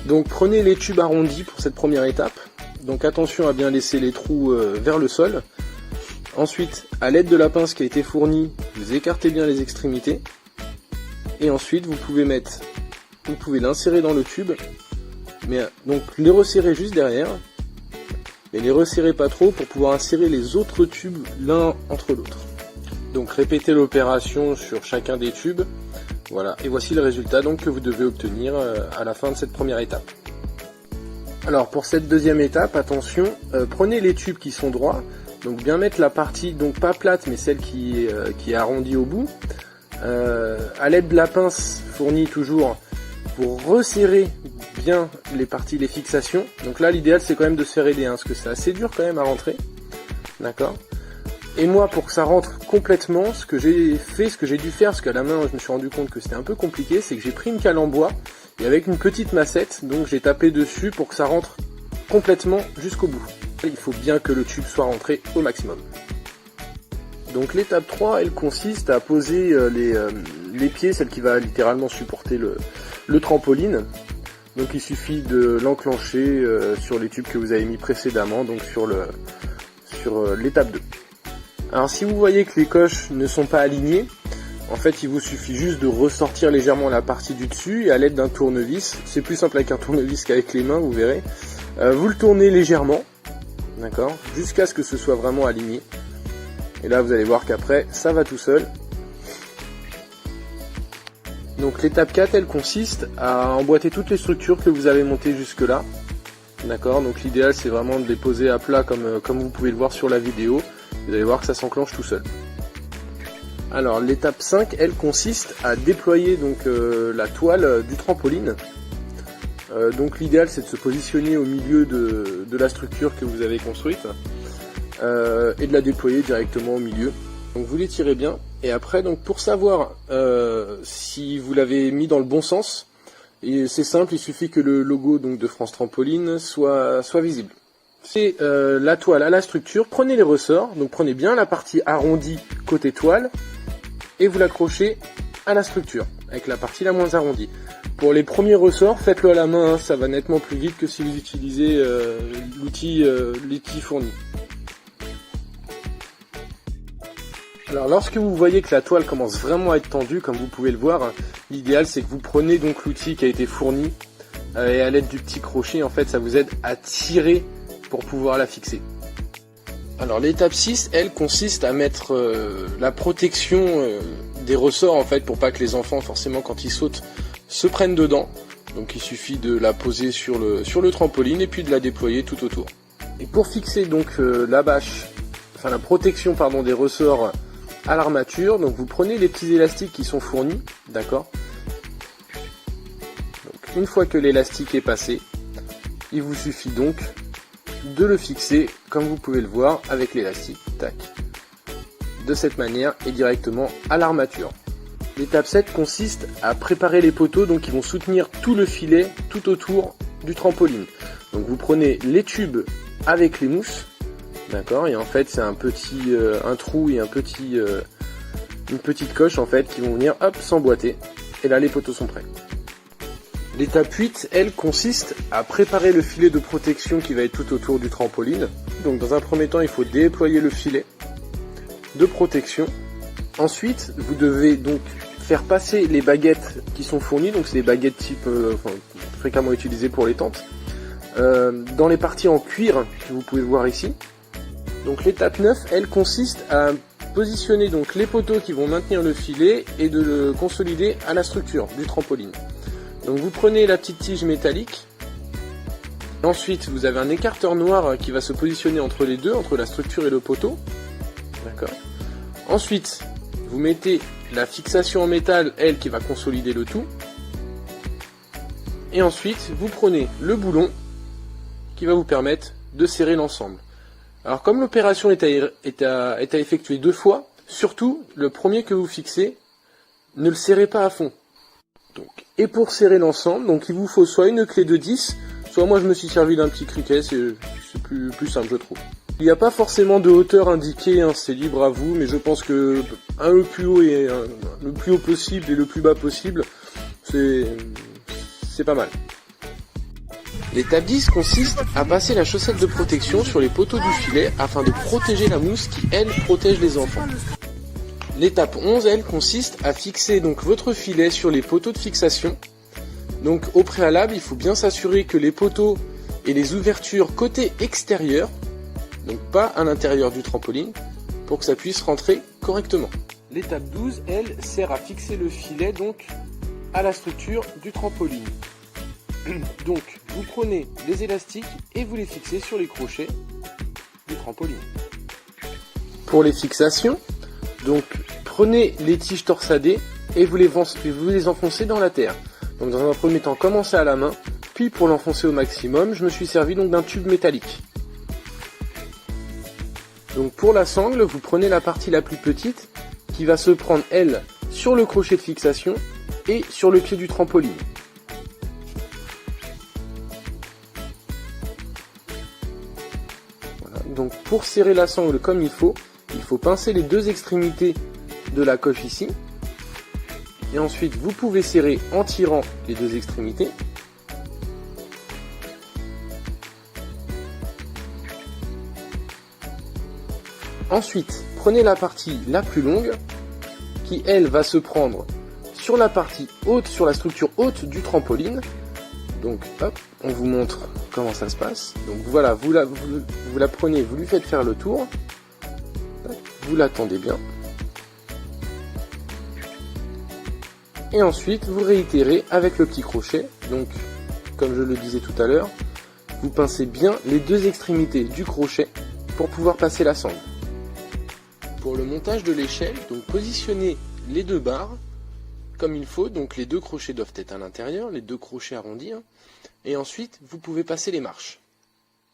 Donc prenez les tubes arrondis pour cette première étape. Donc attention à bien laisser les trous vers le sol. Ensuite, à l'aide de la pince qui a été fournie, vous écartez bien les extrémités. Et ensuite, vous pouvez l'insérer dans le tube. Mais donc les resserrer juste derrière. Mais les resserrez pas trop pour pouvoir insérer les autres tubes l'un entre l'autre. Donc répétez l'opération sur chacun des tubes. Voilà, et voici le résultat donc que vous devez obtenir à la fin de cette première étape. Alors pour cette deuxième étape, attention, prenez les tubes qui sont droits, donc bien mettre la partie, donc pas plate, mais celle qui est arrondie au bout. À l'aide de la pince fournie toujours, pour resserrer bien les fixations. Donc là l'idéal c'est quand même de se faire aider, parce que c'est assez dur quand même à rentrer. D'accord ? Et moi, pour que ça rentre complètement, ce que j'ai dû faire, parce qu'à la main je me suis rendu compte que c'était un peu compliqué, c'est que j'ai pris une cale en bois, et avec une petite massette, donc j'ai tapé dessus pour que ça rentre complètement jusqu'au bout. Il faut bien que le tube soit rentré au maximum. Donc l'étape 3, elle consiste à poser les pieds, celle qui va littéralement supporter le trampoline. Donc il suffit de l'enclencher sur les tubes que vous avez mis précédemment, donc sur l'étape 2. Alors si vous voyez que les coches ne sont pas alignées, en fait il vous suffit juste de ressortir légèrement la partie du dessus et à l'aide d'un tournevis, c'est plus simple avec un tournevis qu'avec les mains, vous verrez, vous le tournez légèrement, d'accord, jusqu'à ce que ce soit vraiment aligné. Et là vous allez voir qu'après ça va tout seul. Donc l'étape 4, elle consiste à emboîter toutes les structures que vous avez montées jusque là, d'accord, donc l'idéal c'est vraiment de les poser à plat comme vous pouvez le voir sur la vidéo. Vous allez voir que ça s'enclenche tout seul. Alors l'étape 5, elle consiste à déployer donc la toile du trampoline. Donc l'idéal c'est de se positionner au milieu de la structure que vous avez construite et de la déployer directement au milieu. Donc vous l'étirez bien et après donc pour savoir si vous l'avez mis dans le bon sens, et c'est simple, il suffit que le logo donc de France Trampoline soit visible. C'est la toile à la structure, prenez les ressorts, donc prenez bien la partie arrondie côté toile et vous l'accrochez à la structure avec la partie la moins arrondie. Pour les premiers ressorts, faites-le à la main, ça va nettement plus vite que si vous utilisez l'outil fourni. Alors lorsque vous voyez que la toile commence vraiment à être tendue, comme vous pouvez le voir, l'idéal c'est que vous prenez donc l'outil qui a été fourni et à l'aide du petit crochet, en fait ça vous aide à tirer pour pouvoir la fixer. Alors l'étape 6, elle consiste à mettre la protection des ressorts en fait pour pas que les enfants forcément quand ils sautent se prennent dedans. Donc il suffit de la poser sur le trampoline et puis de la déployer tout autour. Et pour fixer donc la protection des ressorts à l'armature, donc vous prenez les petits élastiques qui sont fournis, d'accord. Donc une fois que l'élastique est passé, il vous suffit donc de le fixer comme vous pouvez le voir avec l'élastique, tac, de cette manière et directement à l'armature. L'étape 7 consiste à préparer les poteaux donc qui vont soutenir tout le filet tout autour du trampoline. Donc vous prenez les tubes avec les mousses, d'accord, et en fait c'est un trou et une petite coche en fait qui vont venir hop s'emboîter et là les poteaux sont prêts. L'étape 8, elle, consiste à préparer le filet de protection qui va être tout autour du trampoline. Donc dans un premier temps, il faut déployer le filet de protection. Ensuite, vous devez donc faire passer les baguettes qui sont fournies, donc c'est des baguettes type fréquemment utilisées pour les tentes, dans les parties en cuir que vous pouvez voir ici. Donc l'étape 9, elle consiste à positionner donc les poteaux qui vont maintenir le filet et de le consolider à la structure du trampoline. Donc vous prenez la petite tige métallique, ensuite vous avez un écarteur noir qui va se positionner entre les deux, entre la structure et le poteau, d'accord. Ensuite vous mettez la fixation en métal, elle, qui va consolider le tout, et ensuite vous prenez le boulon qui va vous permettre de serrer l'ensemble. Alors comme l'opération est à effectuer 2 fois, surtout le premier que vous fixez, ne le serrez pas à fond. Donc, et pour serrer l'ensemble, donc il vous faut soit une clé de 10, soit moi je me suis servi d'un petit criquet, c'est plus simple je trouve. Il n'y a pas forcément de hauteur indiquée, c'est libre à vous, mais je pense que le plus haut et le plus haut possible et le plus bas possible, c'est pas mal. L'étape 10 consiste à passer la chaussette de protection sur les poteaux du filet afin de protéger la mousse qui, elle, protège les enfants. L'étape 11, elle, consiste à fixer donc votre filet sur les poteaux de fixation. Donc au préalable, il faut bien s'assurer que les poteaux et les ouvertures côté extérieur, donc pas à l'intérieur du trampoline, pour que ça puisse rentrer correctement. L'étape 12, elle, sert à fixer le filet donc à la structure du trampoline. Donc vous prenez les élastiques et vous les fixez sur les crochets du trampoline. Pour les fixations, donc prenez les tiges torsadées et vous les enfoncez dans la terre. Donc dans un premier temps, commencez à la main, puis pour l'enfoncer au maximum, je me suis servi donc d'un tube métallique. Donc pour la sangle, vous prenez la partie la plus petite qui va se prendre, elle, sur le crochet de fixation et sur le pied du trampoline. Voilà. Donc pour serrer la sangle comme il faut pincer les deux extrémités de la coche ici. Et ensuite, vous pouvez serrer en tirant les deux extrémités. Ensuite, prenez la partie la plus longue, qui elle va se prendre sur la partie haute, sur la structure haute du trampoline. Donc hop, on vous montre comment ça se passe. Donc voilà, vous la prenez, vous lui faites faire le tour. Vous l'attendez bien. Et ensuite, vous réitérez avec le petit crochet. Donc, comme je le disais tout à l'heure, vous pincez bien les deux extrémités du crochet pour pouvoir passer la sangle. Pour le montage de l'échelle, donc positionnez les deux barres comme il faut. Donc les deux crochets doivent être à l'intérieur, les deux crochets arrondis. Et ensuite, vous pouvez passer les marches.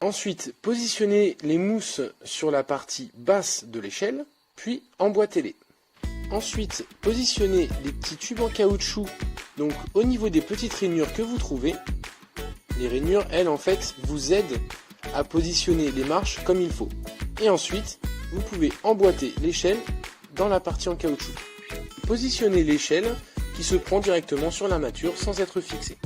Ensuite, positionnez les mousses sur la partie basse de l'échelle, puis emboîtez-les. Ensuite, positionnez les petits tubes en caoutchouc donc au niveau des petites rainures que vous trouvez. Les rainures, elles, en fait, vous aident à positionner les marches comme il faut. Et ensuite, vous pouvez emboîter l'échelle dans la partie en caoutchouc. Positionnez l'échelle qui se prend directement sur l'armature sans être fixée.